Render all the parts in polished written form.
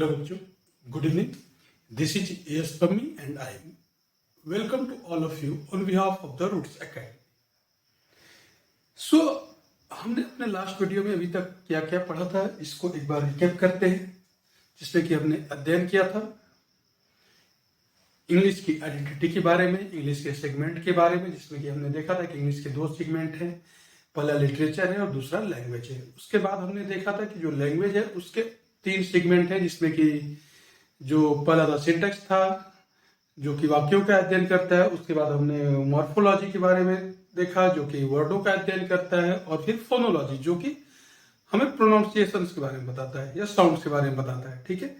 Hello बच्चों, good evening. This is S Pammi and I welcome to all of you on behalf of the Roots Academy. So हमने अपने last video में अभी तक क्या क्या पढ़ा था, इसको एक बार रिकैप करते हैं, जिसमें कि हमने अध्ययन किया था इंग्लिश की आइडेंटिटी के बारे में, इंग्लिश के सेगमेंट के बारे में, जिसमें कि हमने देखा था कि इंग्लिश के दो सेगमेंट हैं, पहला लिटरेचर है और दूसरा लैंग्वेज है। उसके बाद हमने देखा था कि जो लैंग्वेज है उसके तीन सेगमेंट हैं, जिसमें कि जो पहला था सिंटैक्स था, जो कि वाक्यों का अध्ययन करता है। उसके बाद हमने मॉर्फोलॉजी के बारे में देखा, जो कि वर्डों का अध्ययन करता है, और फिर फोनोलॉजी, जो कि हमें प्रोनाउंसिएशन के बारे में बताता है या साउंड के बारे में बताता है। ठीक है,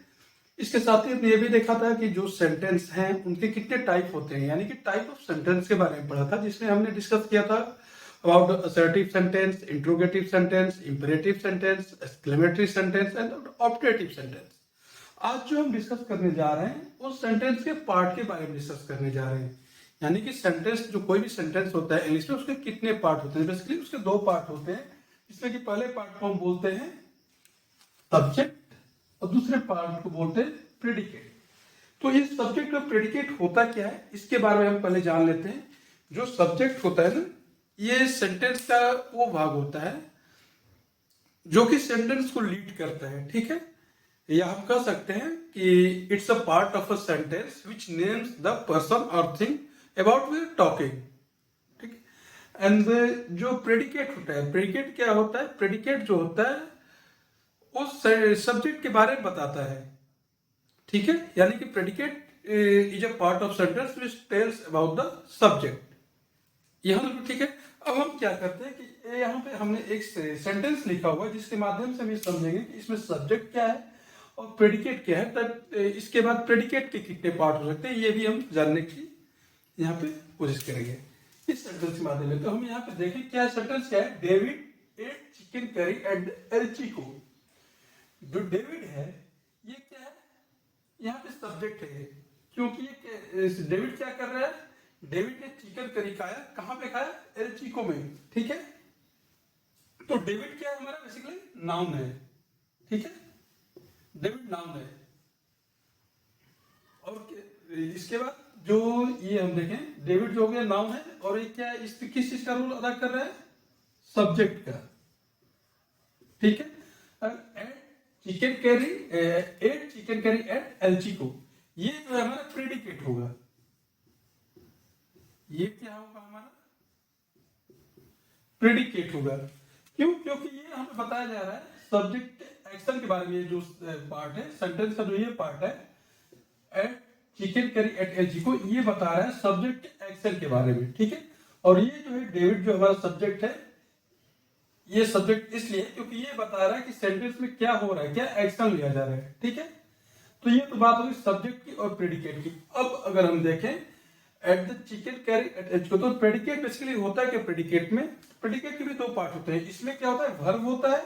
इसके साथ ही हमने ये भी देखा था कि जो सेंटेंस हैं उनके कितने टाइप होते हैं, यानी कि टाइप ऑफ सेंटेंस के बारे में पढ़ा था, जिसमें हमने डिस्कस किया था about assertive sentence, interrogative sentence, imperative sentence, exclamatory sentence and objective sentence. आज जो हम डिस्कस करने जा रहे हैं उस सेंटेंस के पार्ट के बारे में डिस्कस करने जा रहे हैं, यानी कि सेंटेंस, जो कोई भी सेंटेंस होता है इंग्लिश में, उसके कितने पार्ट होते हैं। बेसिकली उसके दो पार्ट होते हैं, जिसमें कि पहले पार्ट को हम बोलते हैं सब्जेक्ट और दूसरे पार्ट को बोलते हैं प्रेडिकेट। तो ये सब्जेक्ट और प्रेडिकेट होता क्या है, इसके बारे में हम पहले जान लेते हैं। जो सब्जेक्ट होता है ना, ये सेंटेंस का वो भाग होता है जो कि सेंटेंस को लीड करता है। ठीक है, या हम कह सकते हैं कि it's a part of a sentence which names the person और thing about we are talking. ठीक है, एंड जो प्रेडिकेट होता है, प्रेडिकेट क्या होता है, प्रेडिकेट जो होता है उस सब्जेक्ट के बारे में बताता है। ठीक है, यानी कि predicate is a part of sentence which tells about the subject. यहाँ पर ठीक है, अब हम क्या करते हैं कि यहाँ पे हमने एक सेंटेंस लिखा हुआ है, जिसके माध्यम से हम ये समझेंगे कि इसमें सब्जेक्ट क्या है और प्रेडिकेट क्या है। तब इसके बाद प्रेडिकेट के कितने पार्ट हो सकते हैं, ये भी हम जानने की यहाँ पे कोशिश करेंगे इस सेंटेंस के माध्यम से। तो हम यहाँ पे देखें क्या सेंटेंस क्या है, David ate chicken curry at El Chico. जो डेविड है ये क्या है, यहाँ पे सब्जेक्ट है, क्योंकि ये डेविड क्या कर रहा है, डेविड ने चिकन करी खाया, कहां पे खाया, एल चिको में। ठीक है, तो डेविड क्या है, हमारा बेसिकली नाउन है। ठीक है, डेविड नाउन है। और इसके बाद जो ये हम देखें, डेविड जो हो गया नाउन है, और ये क्या है, इस किस चीज का रोल अदा कर रहा है, सब्जेक्ट का। ठीक है, ate chicken curry, ate chicken curry at El Chico, ये जो है हमारा प्रेडिकेट होगा। ये क्या होगा, हमारा प्रेडिकेट होगा। क्यों, क्योंकि ये हमें बताया जा रहा है सब्जेक्ट एक्शन के बारे में। ये जो पार्ट है सेंटेंस का, जो ये पार्ट है ate chicken curry at El Chico, ये बता रहा है सब्जेक्ट एक्शन के बारे में। ठीक है, और ये जो है डेविड जो हमारा सब्जेक्ट है, ये सब्जेक्ट इसलिए क्योंकि ये बता रहा है कि सेंटेंस में क्या हो रहा है, क्या एक्शन लिया जा रहा है। ठीक है, तो ये तो बात होगी सब्जेक्ट की और प्रेडिकेट की। अब अगर हम देखें ate the chicken curry at एच को, तो प्रेडिकेट बेसिकली होता है क्या, प्रेडिकेट में, प्रेडिकेट के भी दो पार्ट होते हैं। इसमें क्या होता है, वर्ब होता है।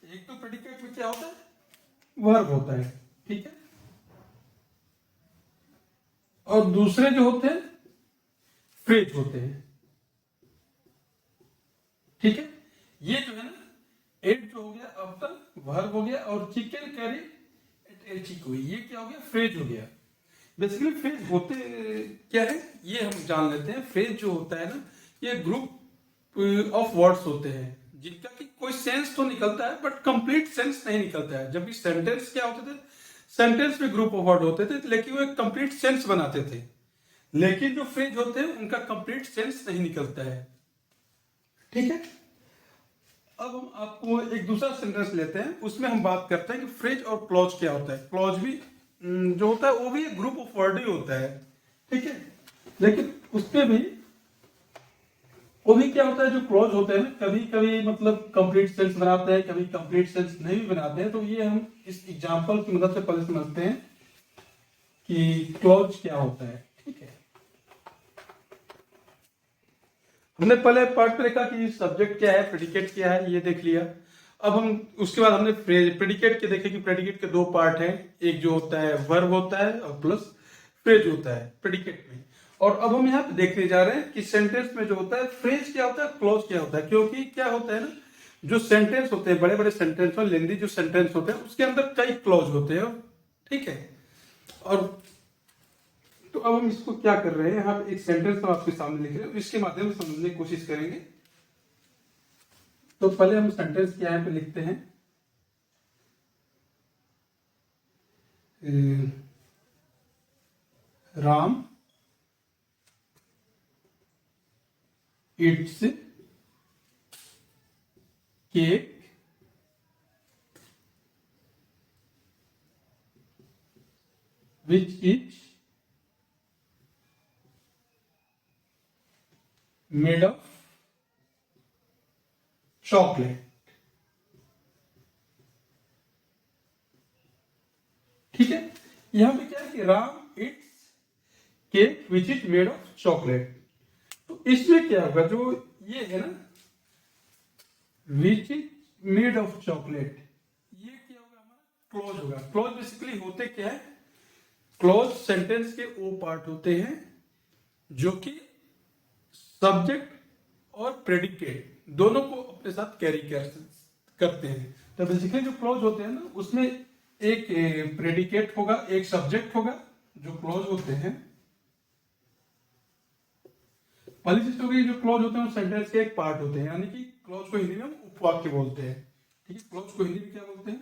एक तो प्रेडिकेट में क्या होता है, वर्ब होता है। ठीक है, और दूसरे जो होते हैं फ्रेज होते हैं। ठीक है, ये जो है ना, एट जो हो गया अब तक वर्ब हो गया, और chicken curry at El Chico, ये क्या हो गया, फ्रेज हो गया। बेसिकली फ्रेज होते क्या है, ये हम जान लेते हैं। फ्रेज जो होता है ना, ये ग्रुप ऑफ वर्ड्स होते हैं जिनका कि कोई सेंस तो निकलता है बट कंप्लीट सेंस नहीं निकलता है। जबकि सेंटेंस क्या होते थे, सेंटेंस में ग्रुप ऑफ वर्ड होते थे, लेकिन वो एक कंप्लीट सेंस बनाते थे। लेकिन जो फ्रेज होते हैं उनका कंप्लीट सेंस नहीं निकलता है। ठीक है, अब हम आपको एक दूसरा सेंटेंस लेते हैं, उसमें हम बात करते हैं कि फ्रेज और क्लॉज क्या होता है। क्लॉज भी जो होता है वो भी एक ग्रुप ऑफ वर्ड ही होता है। ठीक है, लेकिन उसमें भी वो भी क्या होता है, जो क्लॉज होते हैं कभी कभी मतलब कंप्लीट सेंस बनाते हैं, कभी कंप्लीट सेंस नहीं भी बनाते हैं। तो ये हम इस एग्जांपल की मदद से पहले समझते हैं कि क्लॉज क्या होता है। ठीक है, हमने पहले पार्ट में देखा कि सब्जेक्ट क्या है, प्रेडिकेट क्या है, ये देख लिया। अब हम उसके बाद हमने प्रेडिकेट के देखे कि प्रेडिकेट के दो पार्ट हैं, एक जो होता है वर्ब होता है और प्लस फ्रेज होता है प्रेडिकेट में। और अब हम यहाँ पे देखने जा रहे हैं कि सेंटेंस में जो होता है फ्रेज क्या होता है, क्लॉज क्या होता है। क्योंकि क्या होता है ना, जो सेंटेंस होते हैं, बड़े बड़े सेंटेंस और लेंदी जो सेंटेंस होते हैं, उसके अंदर कई क्लॉज होते हैं ठीक है। और तो अब हम इसको क्या कर रहे हैं, यहाँ पे एक सेंटेंस हम आपके सामने लिख रहे हैं, इसके माध्यम से समझने की कोशिश करेंगे। तो पहले हम सेंटेंस क्या यहाँ पे लिखते हैं, Ram it's cake which is made of chocolate। ठीक है, यहां पे क्या है कि Ram it's cake which is made of chocolate. तो इसमें क्या होगा, जो ये है ना which is made of chocolate, ये क्या होगा, हमारा क्लोज होगा। क्लोज बेसिकली होते क्या है, क्लोज सेंटेंस के वो पार्ट होते हैं जो कि सब्जेक्ट और प्रेडिकेट दोनों को अपने साथ कैरी करते हैं। तो बेसिकली जो क्लोज होते हैं ना, उसमें एक प्रेडिकेट होगा, एक सब्जेक्ट होगा, जो क्लोज होते हैं। पहली चीज हो गई, जो क्लोज होते हैं वो सेंटेंस के एक पार्ट होते हैं, यानी कि क्लोज को हिंदी में हम उपवाक्य बोलते हैं। ठीक है, क्लोज को हिंदी में क्या बोलते हैं,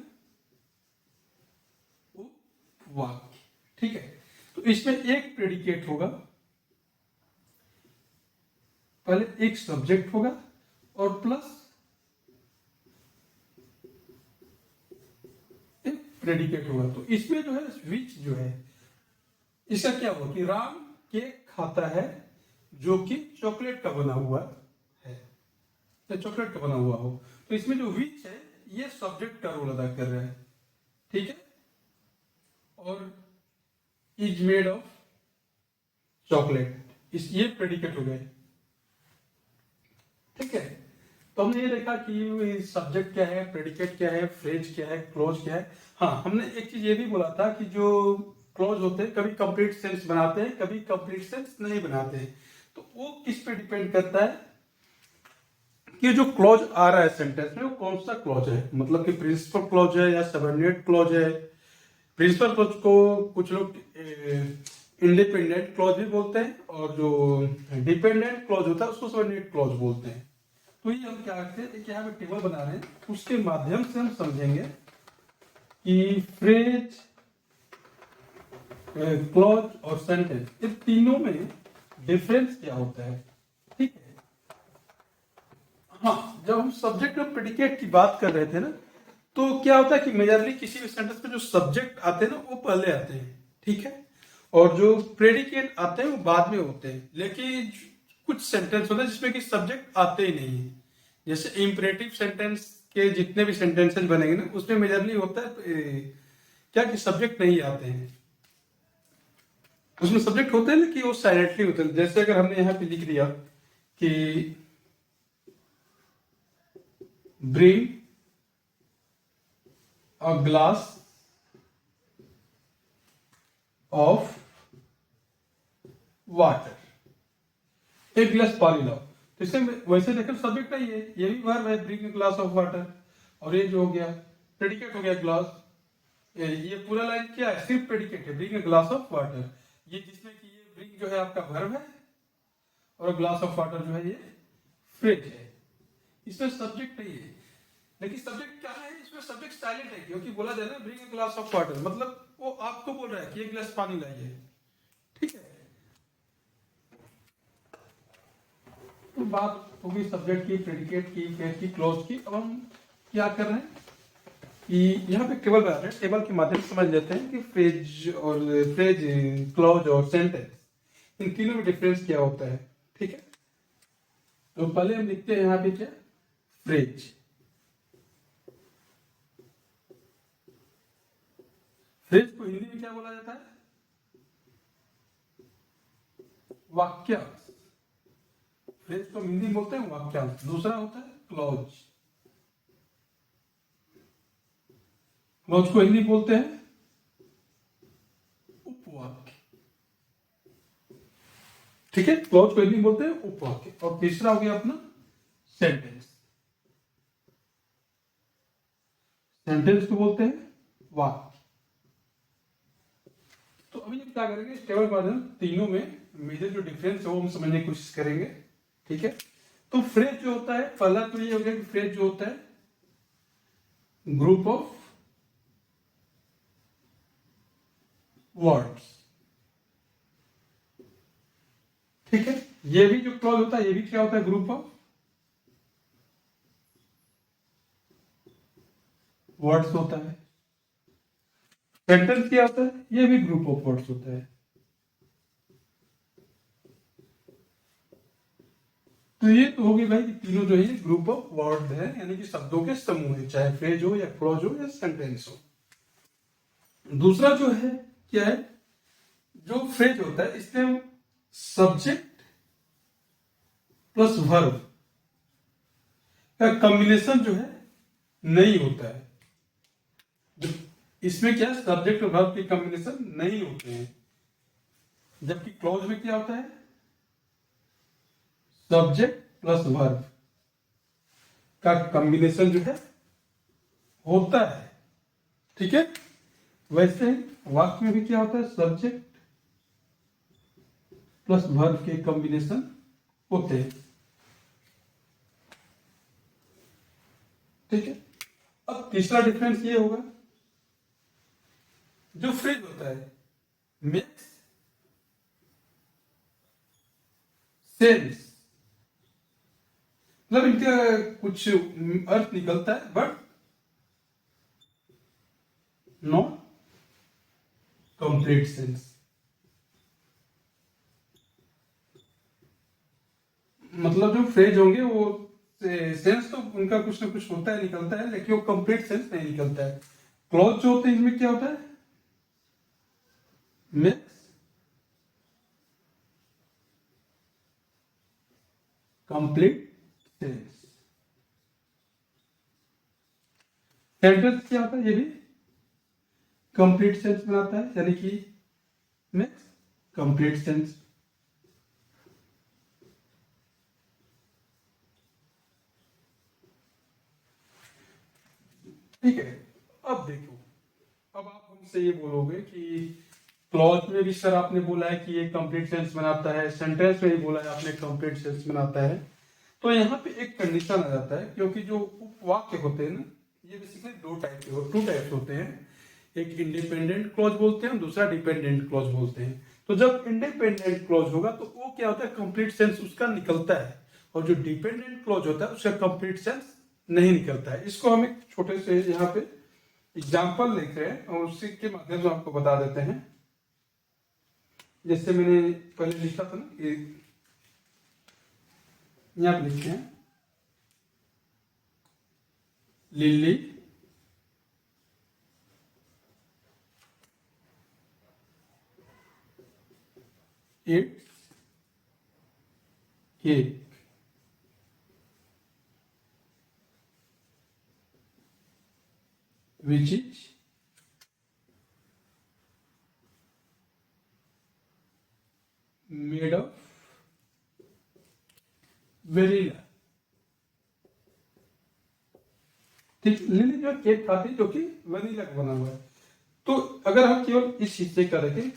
उपवाक्य। ठीक है, तो इसमें एक प्रेडिकेट होगा, पहले एक सब्जेक्ट होगा और प्लस एक प्रेडिकेट होगा। तो इसमें जो है विच जो है, इसका क्या होगा कि राम केक खाता है जो कि चॉकलेट का बना हुआ है, या चॉकलेट का बना हुआ हो। तो इसमें जो विच है ये सब्जेक्ट का रोल अदा कर रहा है। ठीक है, और इज मेड ऑफ चॉकलेट, इस ये प्रेडिकेट हो गए। ठीक है, तो हमने ये देखा कि सब्जेक्ट क्या है, प्रेडिकेट क्या है, फ्रेज क्या है, क्लोज क्या है। हाँ, हमने एक चीज ये भी बोला था कि जो क्लोज होते हैं कभी कंप्लीट सेंस बनाते हैं, कभी कंप्लीट सेंस नहीं बनाते हैं। तो वो किस पे डिपेंड करता है कि जो क्लोज आ रहा है सेंटेंस में वो कौन सा क्लोज है, मतलब कि प्रिंसिपल क्लोज है या सबऑर्डिनेट क्लोज है। प्रिंसिपल क्लोज को कुछ लोग इंडिपेंडेंट क्लोज भी बोलते हैं, और जो डिपेंडेंट क्लोज होता है उसको सबऑर्डिनेट क्लोज बोलते हैं। तो ये हम क्या करते हैं, यहाँ पे टेबल बना रहे हैं, उसके माध्यम से हम समझेंगे कि फ्रेज, क्लोज और सेंटेंस, इन तीनों में डिफरेंस क्या होता है। ठीक है, हाँ, जब हम सब्जेक्ट और प्रेडिकेट की बात कर रहे थे ना, तो क्या होता है कि मेजरली किसी भी सेंटेंस में जो सब्जेक्ट आते हैं ना वो पहले आते हैं। ठीक है, और जो प्रेडिकेट आते हैं वो बाद में होते हैं। लेकिन कुछ सेंटेंस होते हैं जिसमें कि सब्जेक्ट आते ही नहीं है, जैसे इंपरेटिव सेंटेंस के जितने भी सेंटेंसेस बनेंगे ना, उसमें मेजरली होता है क्या कि सब्जेक्ट नहीं आते हैं। उसमें सब्जेक्ट होते हैं ना कि वो साइलेंटली होते हैं। जैसे अगर हमने यहाँ पे लिख दिया कि bring a glass of water, एक गिलास पानी लाओ, तो इससे वैसे देखो सब्जेक्ट नहीं है, ये भी वर्ब है, ब्रिंग ग्लास ऑफ वाटर। और ये जो हो गया प्रेडिकेट हो गया ग्लास, ये पूरा लाइन क्या है, सिर्फ प्रेडिकेट है, ब्रिंग ग्लास ऑफ वाटर। ये जिसमें कि ये ब्रिंग जो है आपका वर्ब है, और ग्लास ऑफ वाटर जो है ये फ्रेज है। इसमें सब्जेक्ट नहीं है, लेकिन सब्जेक्ट क्या है, इसमें सब्जेक्ट साइलेंट है, क्योंकि बोला जा रहा है ब्रिंग ग्लास ऑफ वाटर, मतलब वो आपको बोल रहा है कि एक गिलास पानी लाइए। ठीक है, तो बात होगी सब्जेक्ट की, प्रेडिकेट की, फ्रेज की, क्लोज की। अब हम क्या कर रहे हैं कि यहाँ पे टेबल बना रहे हैं, टेबल के माध्यम से समझ लेते हैं कि फ्रेज, क्लोज और सेंटेंस, इन तीनों में डिफरेंस क्या होता है। ठीक है, तो पहले हम लिखते हैं यहाँ पे क्या, फ्रेज। फ्रेज को हिंदी में क्या बोला जाता है, वाक्यांश। फ्रेज को हिंदी में बोलते हैं वाक्यांश। दूसरा होता है क्लोज, क्लोज को हिंदी बोलते हैं उपवाक्य। ठीक है, क्लोज को हिंदी में बोलते हैं उपवाक्य। और तीसरा हो गया अपना सेंटेंस, सेंटेंस को बोलते हैं वाक्य। क्या करेंगे, स्टेबल प्रेजेंस तीनों में मेजर जो डिफरेंस है वो हम समझने की कोशिश करेंगे। ठीक है, तो फ्रेज जो होता है, पहला तो ये हो गया कि फ्रेज जो होता है ग्रुप ऑफ वर्ड्स। ठीक है, ये भी जो क्लॉज होता है ये भी क्या होता है, ग्रुप ऑफ वर्ड्स होता है। सेंटेंस क्या होता है, ये भी ग्रुप ऑफ वर्ड्स होता है। तो ये तो होगी भाई कि तीनों जो है ग्रुप ऑफ वर्ड है, यानी कि शब्दों के समूह है, चाहे फ्रेज हो या क्लॉज हो या सेंटेंस हो। दूसरा जो है क्या है, जो फ्रेज होता है इसमें हम सब्जेक्ट प्लस वर्ब का कॉम्बिनेशन जो है नहीं होता है। इसमें क्या है, सब्जेक्ट और वर्ब के कॉम्बिनेशन नहीं होते हैं, जबकि क्लॉज में क्या होता है, सब्जेक्ट प्लस वर्ब का कॉम्बिनेशन जो है होता है। ठीक है, वैसे ही वाक्य में भी क्या होता है, सब्जेक्ट प्लस वर्ब के कॉम्बिनेशन होते हैं। ठीक है, अब तीसरा डिफरेंस ये होगा, जो फ्रेज होता है मेक्स सेंस, मतलब इनका कुछ अर्थ निकलता है बट नॉट कंप्लीट सेंस। मतलब जो फ्रेज होंगे वो सेंस तो उनका कुछ ना कुछ होता है, निकलता है, लेकिन वो कंप्लीट सेंस नहीं निकलता है। क्लॉज जो होते हैं इनमें क्या होता है, मेक्स कंप्लीट सेंस। सेंटेंस क्या होता है, ये भी कंप्लीट सेंस बनाता है, यानी कि मेक्स कंप्लीट सेंस। ठीक है, अब देखो, अब आप हमसे ये बोलोगे कि क्लॉज में भी सर आपने बोला है कि ये कंप्लीट सेंस बनाता है, सेंटेंस में भी बोला है आपने कंप्लीट सेंस बनाता है, तो यहाँ पे एक कंडीशन आ जाता है, क्योंकि जो वाक्य होते हैं ना, ये बेसिकली टू टाइप्स होते हैं। एक इंडिपेंडेंट क्लॉज बोलते हैं, दूसरा डिपेंडेंट क्लॉज बोलते हैं। तो जब इंडिपेंडेंट क्लॉज होगा तो वो क्या होता है, कंप्लीट सेंस उसका निकलता है, और जो डिपेंडेंट क्लॉज होता है उसका कंप्लीट सेंस नहीं निकलता है। इसको हम एक छोटे से यहाँ पे एग्जाम्पल लिख रहे हैं और उसी के माध्यम से आपको बता देते हैं। जैसे मैंने पहले लिखा था ना, यहाँ पे लिखे हैं, lily it's cake, which is made of vanilla। ठीक, लिली जो केक खाती है जो कि वनीला का बना हुआ है। तो अगर हम केवल इस हिस्से का रखें,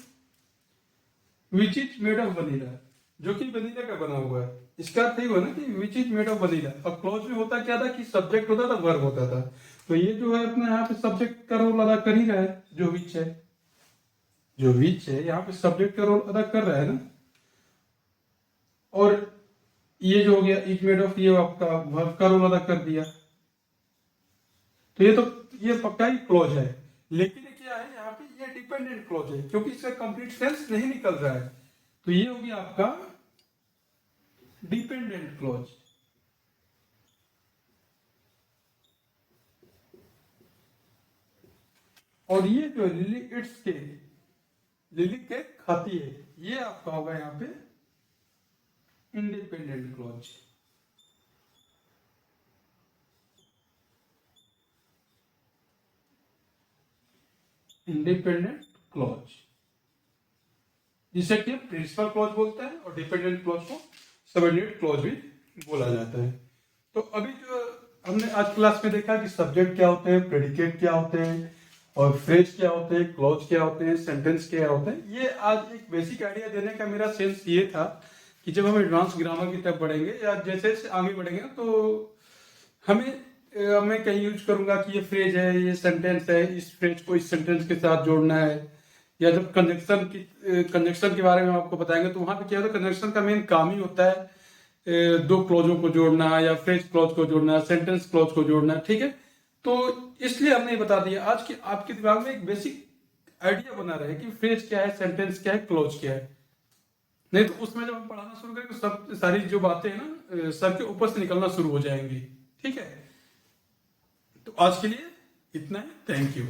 which is made of vanilla, जो कि वनीला का बना हुआ है, इसका अर्थ ये हुआ ना कि which is made of vanilla. और क्लॉज में होता क्या था कि सब्जेक्ट होता था, वर्ब होता था। तो ये जो है अपने यहाँ पे सब्जेक्ट का रोल अदा कर ही रहा है, जो विच है, जो विच है यहाँ पे सब्जेक्ट का रोल अदा कर रहा है ना। और ये जो हो गया इज मेड ऑफ, ये आपका वर्ब का रोल अदा कर दिया। तो ये पक्का ही क्लॉज है। लेकिन क्या है यहाँ पे, ये डिपेंडेंट क्लॉज है, क्योंकि इसका कंप्लीट सेंस नहीं निकल रहा है। तो ये हो गया आपका डिपेंडेंट क्लॉज। और ये जो लिली इट्स के, लिली केक खाती है, ये आपका होगा यहाँ पे इंडिपेंडेंट क्लॉज। इंडिपेंडेंट क्लॉज जिसे कि प्रिंसिपल क्लॉज बोलते हैं, और डिपेंडेंट क्लॉज को सबऑर्डिनेट क्लॉज भी बोला जाता है। तो अभी जो हमने आज क्लास में देखा कि सब्जेक्ट क्या होते हैं, प्रेडिकेट क्या होते हैं, और फ्रेज क्या होते हैं, क्लॉज क्या होते हैं, सेंटेंस क्या होते हैं। ये आज एक बेसिक आइडिया देने का मेरा सेंस ये था कि जब हम एडवांस ग्रामर की तरफ बढ़ेंगे या जैसे जैसे आगे बढ़ेंगे तो हमें मैं कहीं यूज करूंगा कि ये फ्रेज है, ये सेंटेंस है, इस फ्रेज को इस सेंटेंस के साथ जोड़ना है। या जब कंजक्शन के बारे में आपको बताएंगे तो वहां पे क्या होता है, कंजक्शन का मेन काम ही होता है दो क्लॉजों को जोड़ना या फ्रेज क्लॉज को जोड़ना, सेंटेंस क्लॉज को जोड़ना, ठीक है। तो इसलिए हमने ये बता दिया आज की आपके दिमाग में एक बेसिक आइडिया बना रहे कि फ्रेज क्या है, सेंटेंस क्या है, क्लॉज क्या है। नहीं तो उसमें जब हम पढ़ाना शुरू करेंगे तो सब सारी जो बातें हैं ना सर के ऊपर से निकलना शुरू हो जाएंगी, ठीक है। तो आज के लिए इतना है, थैंक यू।